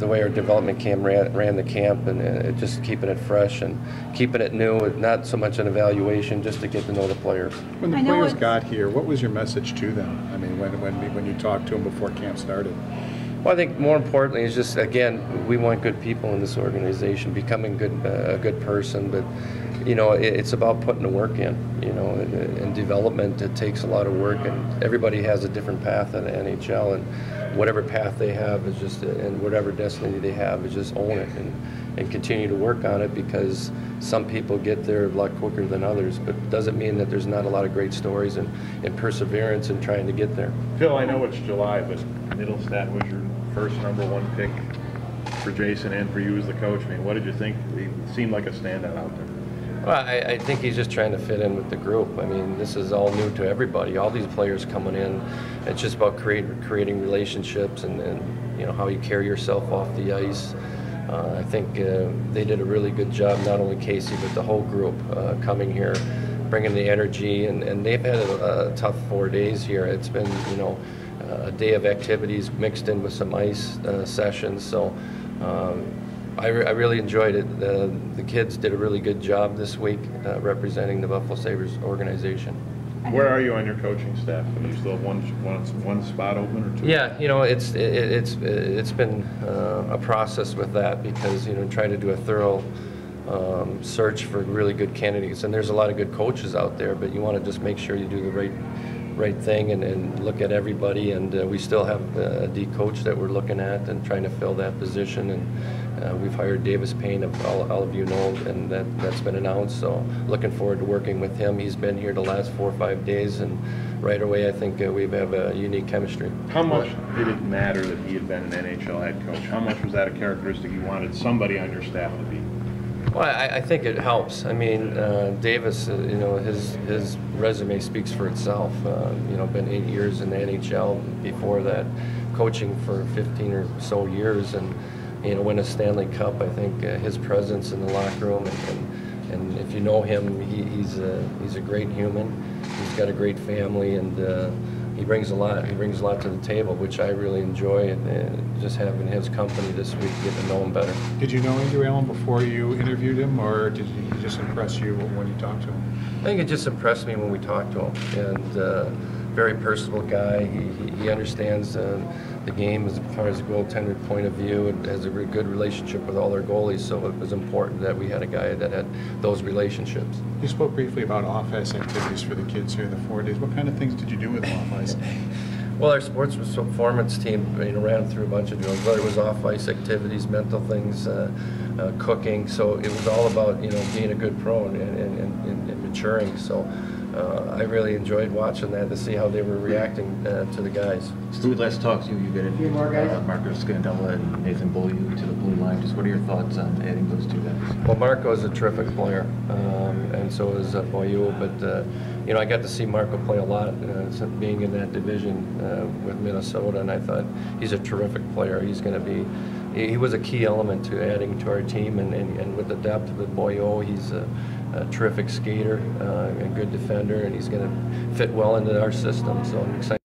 the way our development camp ran the camp, and just keeping it fresh and keeping it new, not so much an evaluation, just to get to know the players. When the players got here, what was your message to them? I mean, when you talked to them before camp started? Well, I think more importantly is just, again, we want good people in this organization, becoming a good person, but you know, it's about putting the work in. You know, in development, it takes a lot of work, and everybody has a different path in the NHL, and whatever path they have is just, and whatever destiny they have is just own it and continue to work on it, because some people get there a lot quicker than others, but it doesn't mean that there's not a lot of great stories and perseverance in trying to get there. Phil, I know it's July, but Middlestat was your first #1 pick for Jason and for you as the coach. I mean, what did you think? He seemed like a standout out there. Well, I think he's just trying to fit in with the group. I mean, this is all new to everybody. All these players coming in, it's just about creating relationships and you know, how you carry yourself off the ice. I think they did a really good job, not only Casey, but the whole group coming here, bringing the energy, and they've had a tough 4 days here. It's been, you know, a day of activities mixed in with some ice sessions, so I really enjoyed it. The kids did a really good job this week representing the Buffalo Sabres organization. Where are you on your coaching staff? Do you still have one spot open or two? Yeah, you know, it's been a process with that, because, you know, trying to do a thorough search for really good candidates, and there's a lot of good coaches out there, but you want to just make sure you do the right thing and look at everybody, and we still have a D coach that we're looking at and trying to fill that position, and we've hired Davis Payne, all of you know, and that's been announced, so looking forward to working with him. He's been here the last 4 or 5 days, and right away I think we have a unique chemistry. How much did it matter that he had been an NHL head coach? How much was that a characteristic you wanted somebody on your staff to be? Well, I think it helps. I mean, Davis, you know, his resume speaks for itself. You know, been 8 years in the NHL. Before that, coaching for 15 or so years, and you know, win a Stanley Cup. I think his presence in the locker room, and if you know him, he's a great human. He's got a great family, and he brings a lot. He brings a lot to the table, which I really enjoy, and just having his company this week, get to know him better. Did you know Andrew Allen before you interviewed him, or did he just impress you when you talked to him? I think it just impressed me when we talked to him, and very personable guy. He understands the game as far as a goaltender point of view, and has a good relationship with all our goalies, so it was important that we had a guy that had those relationships. You spoke briefly about off-ice activities for the kids here in the 4 days. What kind of things did you do with them off-ice? Well, our sports performance team, you know, ran through a bunch of drills, whether it was off-ice activities, mental things, cooking. So it was all about, you know, being a good pro and maturing. So I really enjoyed watching that, to see how they were reacting to the guys. Stu, last talk to you, you get Marcus Scandella and Nathan Beaulieu to the blue line. Just what are your thoughts on adding those two guys? Well, Marco is a terrific player, and so is Beaulieu. But you know, I got to see Marco play a lot, being in that division with Minnesota, and I thought he's a terrific player. He's going to be. He was a key element to adding to our team, and with the depth with Beaulieu, he's a terrific skater, a good defender, and he's going to fit well into our system. So I'm excited.